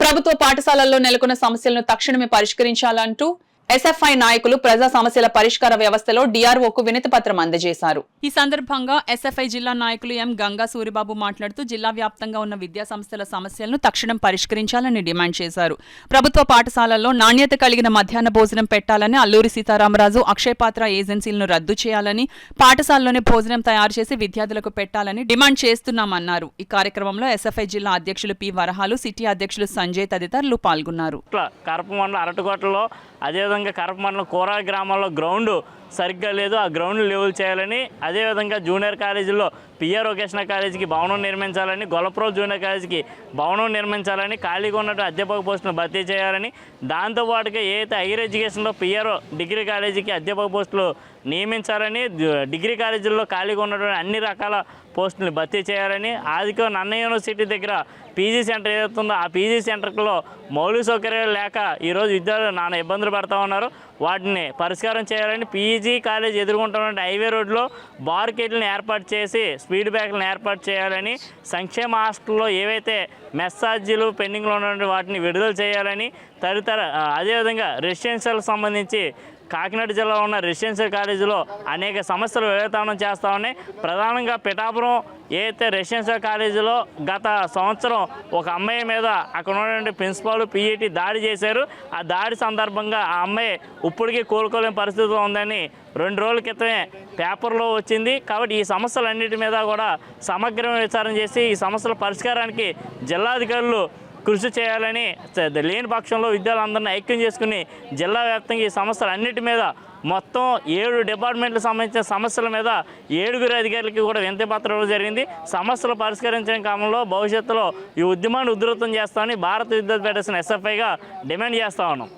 ప్రభుత్వ పాఠశాలల్లో నెలకొన్న సమస్యలను తక్షణమే పరిష్కరించాలంటూ ఎస్ఎఫ్ఐ నాయకులు ప్రజా సమస్యల పరిష్కార వ్యవస్థలో డిఆర్ఓకు వినతి పత్రం అందజేశారు. ఈ సందర్భంగా ఎస్ఎఫ్ఐ జిల్లా నాయకులు ఎం గంగా సూరిబాబు మాట్లాడుతూ జిల్లా వ్యాప్తంగా ఉన్న విద్యా సంస్థల సమస్యలను తక్షణం పరిష్కరించాలని డిమాండ్ చేశారు. ప్రభుత్వ పాఠశాలల్లో నాణ్యత కలిగిన మధ్యాహ్న భోజనం పెట్టాలని, అల్లూరి సీతారామరాజు అక్షయపాత్ర ఏజెన్సీలను రద్దు చేయాలని, పాఠశాలలోనే భోజనం తయారు చేసి విద్యార్థులకు పెట్టాలని డిమాండ్ చేస్తున్నామన్నారు. ఈ కార్యక్రమంలో ఎస్ఎఫ్ఐ జిల్లా అధ్యక్షులు పి వరహాలు, సిటీ అధ్యక్షులు సంజయ్ తదితరులు పాల్గొన్నారు. అదేవిధంగా కరపమండలం కోరా గ్రామంలో గ్రౌండ్ సరిగ్గా లేదు, ఆ గ్రౌండ్ లెవెల్ చేయాలని, అదేవిధంగా జూనియర్ కాలేజీల్లో పిఆర్ వొకేషనల్ కాలేజీకి భవనం నిర్మించాలని, గొల్లప్రోల్ జూనియర్ కాలేజీకి భవనం నిర్మించాలని, ఖాళీగా ఉన్నట్టు అధ్యాపక పోస్టులను భర్తీ చేయాలని, దాంతోపాటుగా ఏదైతే హైయర్ ఎడ్యుకేషన్లో పిఆర్ డిగ్రీ కాలేజీకి అధ్యాపక పోస్టులు నియమించాలని, డిగ్రీ కాలేజీల్లో ఖాళీగా ఉన్నటువంటి అన్ని రకాల పోస్టులను భర్తీ చేయాలని, ఆదికో నన్న యూనివర్సిటీ దగ్గర పీజీ సెంటర్ ఏదైతుందో ఆ పీజీ సెంటర్లో మౌలిక సౌకర్యాలు లేక ఈరోజు విద్యార్థులు నానా ఇబ్బందులు పడుతూ ఉన్నారు. వాటిని పరిష్కారం చేయాలని, పీజీ కాలేజ్ ఎదుర్కొంటున్న హైవే రోడ్లో బార్కెట్లను ఏర్పాటు చేసి స్పీడ్ బ్రేకర్లను ఏర్పాటు చేయాలని, సంక్షేమ హాస్టల్లో ఏవైతే మెస్సాజీలు పెండింగ్లో ఉన్నటువంటి వాటిని విడుదల చేయాలని, తదితర అదేవిధంగా రెసిడెన్షియల్ సంబంధించి కాకినాడ జిల్లాలో ఉన్న రెసిడెన్షియల్ కాలేజీలో అనేక సమస్యలు వివేతానం చేస్తూ ఉన్నాయి. ప్రధానంగా పిఠాపురం ఏదైతే రెసిడెన్షియల్ కాలేజీలో గత సంవత్సరం ఒక అమ్మాయి మీద అక్కడ ఉన్నటువంటి ప్రిన్సిపాల్ పీఈటీ దాడి చేశారు. ఆ దాడి సందర్భంగా ఆ అమ్మాయి ఇప్పటికీ కోలుకోలేని పరిస్థితిలో ఉందని 2 రోజుల క్రితమే పేపర్లో వచ్చింది. కాబట్టి ఈ సమస్యలన్నిటి మీద కూడా సమగ్రమైన విచారణ చేసి ఈ సమస్యల పరిష్కారానికి జిల్లాధికారులు కృషి చేయాలని, లేని పక్షంలో విద్యార్థులందరినీ ఐక్యం చేసుకుని జిల్లా వ్యాప్తంగా ఈ సమస్యలన్నిటి మీద మొత్తం 7 డిపార్ట్మెంట్లకు సంబంధించిన సమస్యల మీద 7 అధికారులకి కూడా వినతి పత్రం ఇవ్వడం జరిగింది. సమస్యలు పరిష్కరించడం క్రమంలో భవిష్యత్తులో ఈ ఉద్యమాన్ని ఉధృతం చేస్తామని భారత విద్యుత్ ఫెడరేషన్ ఎస్ఎఫ్ఐగా డిమాండ్ చేస్తా ఉన్నాం.